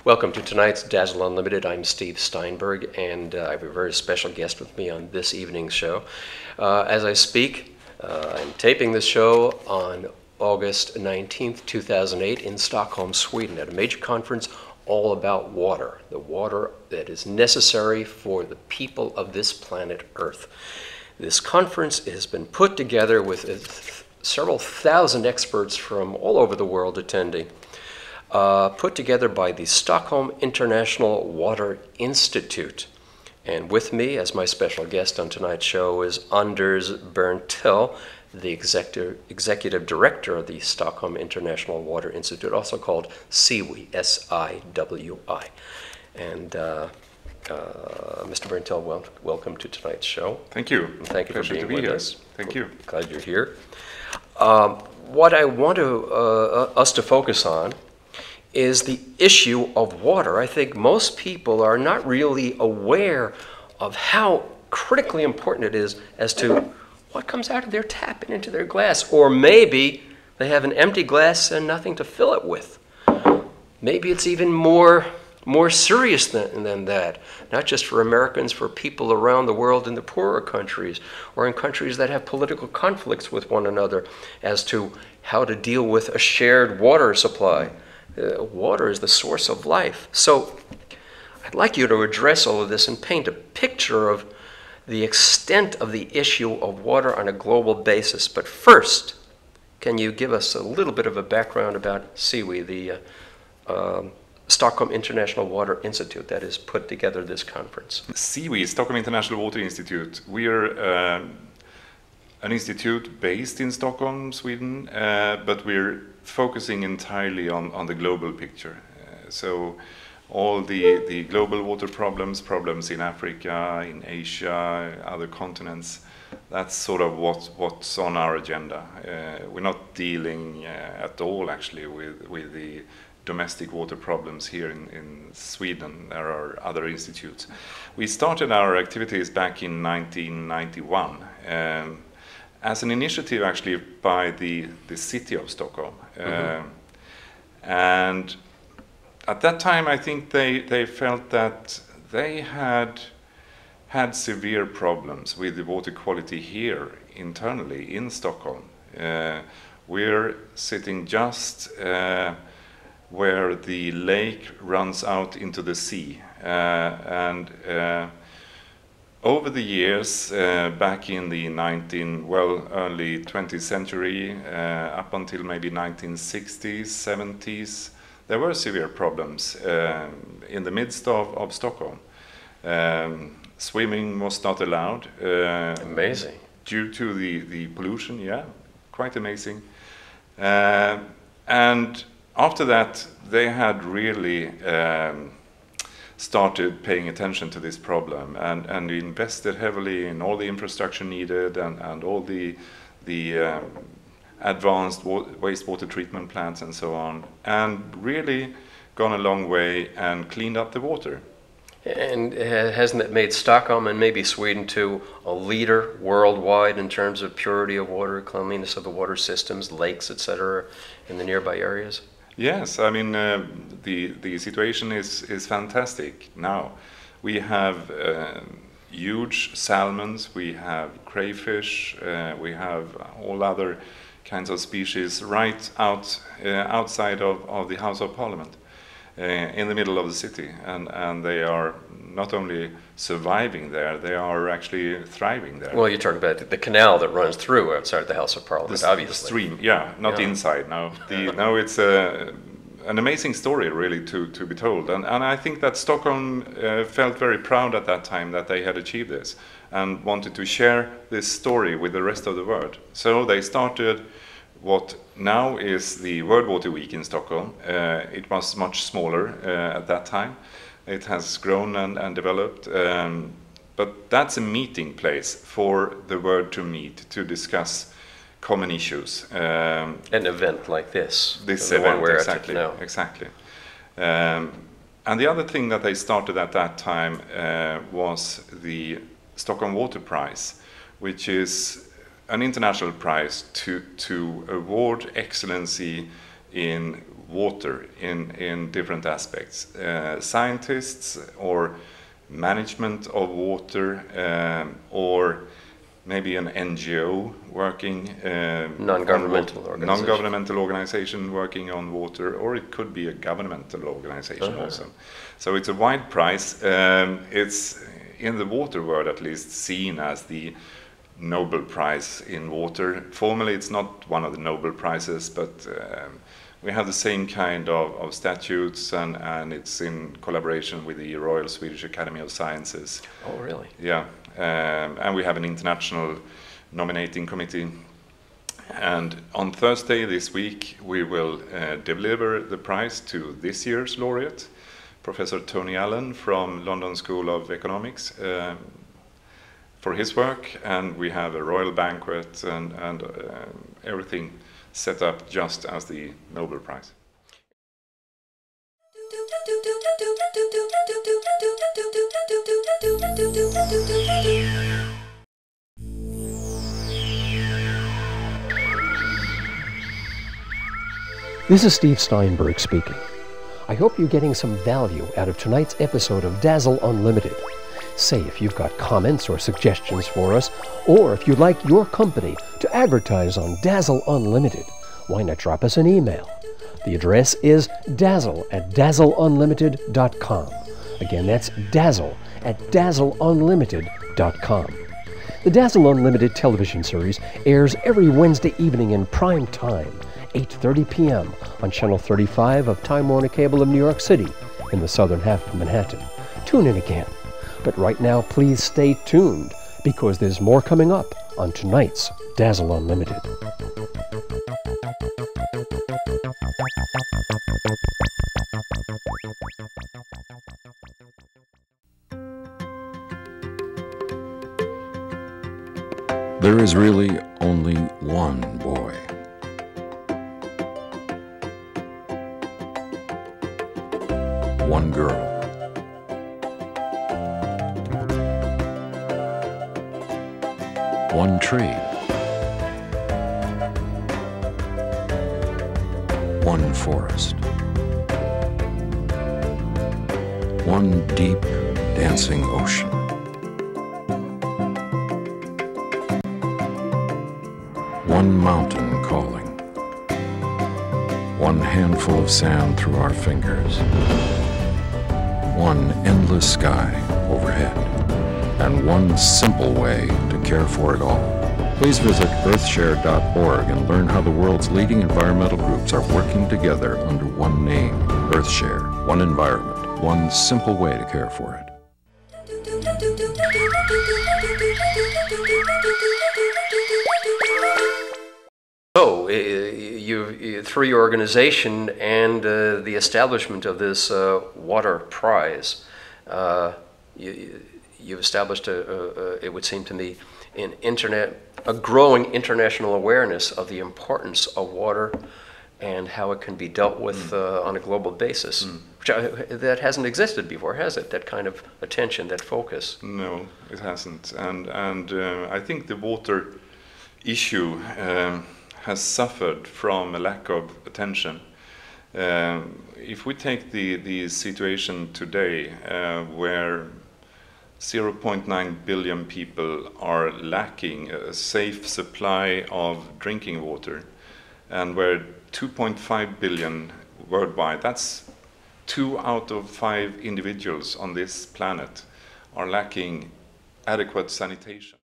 Welcome to tonight's Dazzle Unlimited. I'm Steve Steinberg, and I have a very special guest with me on this evening's show. As I speak, I'm taping this show on August 19th, 2008 in Stockholm, Sweden, at a major conference all about water, the water that is necessary for the people of this planet Earth. This conference has been put together with several thousand experts from all over the world attending. Put together by the Stockholm International Water Institute. And with me as my special guest on tonight's show is Anders Berntell, the executive director of the Stockholm International Water Institute, also called SIWI, S-I-W-I. And Mr. Berntell, welcome to tonight's show. Thank you. And thank you for being with us. Thank you. Glad you're here. What I want us to focus on is the issue of water. I think most people are not really aware of how critically important it is as to what comes out of their tap and into their glass. Or maybe they have an empty glass and nothing to fill it with. Maybe it's even more serious than that. Not just for Americans, for people around the world in the poorer countries, or in countries that have political conflicts with one another as to how to deal with a shared water supply. Water is the source of life. So I'd like you to address all of this and paint a picture of the extent of the issue of water on a global basis. But first, can you give us a little bit of a background about SIWI, the Stockholm International Water Institute that has put together this conference? SIWI, Stockholm International Water Institute. We are an institute based in Stockholm, Sweden, but we're focusing entirely on the global picture. So all the global water problems in Africa, in Asia, other continents, that's sort of what's on our agenda. We're not dealing at all actually with the domestic water problems here in Sweden. There are other institutes. We started our activities back in 1991. As an initiative actually by the city of Stockholm. And at that time I think they felt that they had severe problems with the water quality here internally in Stockholm. We're sitting just where the lake runs out into the sea, and over the years, back in the early 20th century, up until maybe 1960s, 70s, there were severe problems in the midst of Stockholm. Swimming was not allowed. Amazing. Due to the pollution, yeah, quite amazing. And after that, they had really started paying attention to this problem and invested heavily in all the infrastructure needed and all the advanced wastewater treatment plants and so on, and really gone a long way and cleaned up the water. And hasn't it made Stockholm and maybe Sweden too a leader worldwide in terms of purity of water, cleanliness of the water systems, lakes, etc., in the nearby areas? Yes, I mean the situation is fantastic now. We have huge salmons, we have crayfish, we have all other kinds of species right outside of the House of Parliament. in the middle of the city, and they are not only surviving there, they are actually thriving there. Well, you're talking about the canal that runs through outside the House of Parliament, obviously. The stream, yeah, not inside. No, no, it's an amazing story, really, to be told. And I think that Stockholm felt very proud at that time that they had achieved this and wanted to share this story with the rest of the world. So they started what now is the World Water Week in Stockholm. It was much smaller at that time. It has grown and developed. But that's a meeting place for the world to meet, to discuss common issues. An event like this. This event, exactly. And the other thing that they started at that time was the Stockholm Water Prize, which is an international prize to award excellency in water in different aspects. Scientists or management of water, or maybe an NGO working, non-governmental organization working on water, or it could be a governmental organization also. So it's a wide prize. It's in the water world at least seen as the Nobel Prize in water. Formally it's not one of the Nobel Prizes, but we have the same kind of statutes, and it's in collaboration with the Royal Swedish Academy of Sciences. Oh, really? Yeah, and we have an international nominating committee. And on Thursday this week, we will deliver the prize to this year's laureate, Professor Tony Allen from London School of Economics, for his work. And we have a royal banquet and everything set up just as the Nobel Prize. This is Steve Steinberg speaking. I hope you're getting some value out of tonight's episode of Dazzle Unlimited. Say if you've got comments or suggestions for us, or if you'd like your company to advertise on Dazzle Unlimited, why not drop us an email? The address is dazzle@dazzleunlimited.com. Again, that's dazzle@dazzleunlimited.com. The Dazzle Unlimited television series airs every Wednesday evening in prime time, 8:30 p.m. on Channel 35 of Time Warner Cable of New York City in the southern half of Manhattan. Tune in again. But right now, please stay tuned, because there's more coming up on tonight's Dazzle Unlimited. There is really only one boy. One girl. One tree. One forest. One deep, dancing ocean. One mountain calling. One handful of sand through our fingers. One endless sky overhead. And one simple way to care for it all. Please visit earthshare.org and learn how the world's leading environmental groups are working together under one name, EarthShare. One environment, one simple way to care for it. So, through your organization and the establishment of this water prize, you've established, it would seem to me, a growing international awareness of the importance of water and how it can be dealt with on a global basis. Which that hasn't existed before, has it? That kind of attention, that focus. No, it hasn't. And I think the water issue has suffered from a lack of attention. If we take the situation today, where 0.9 billion people are lacking a safe supply of drinking water, and where 2.5 billion worldwide, that's 2 out of 5 individuals on this planet are lacking adequate sanitation.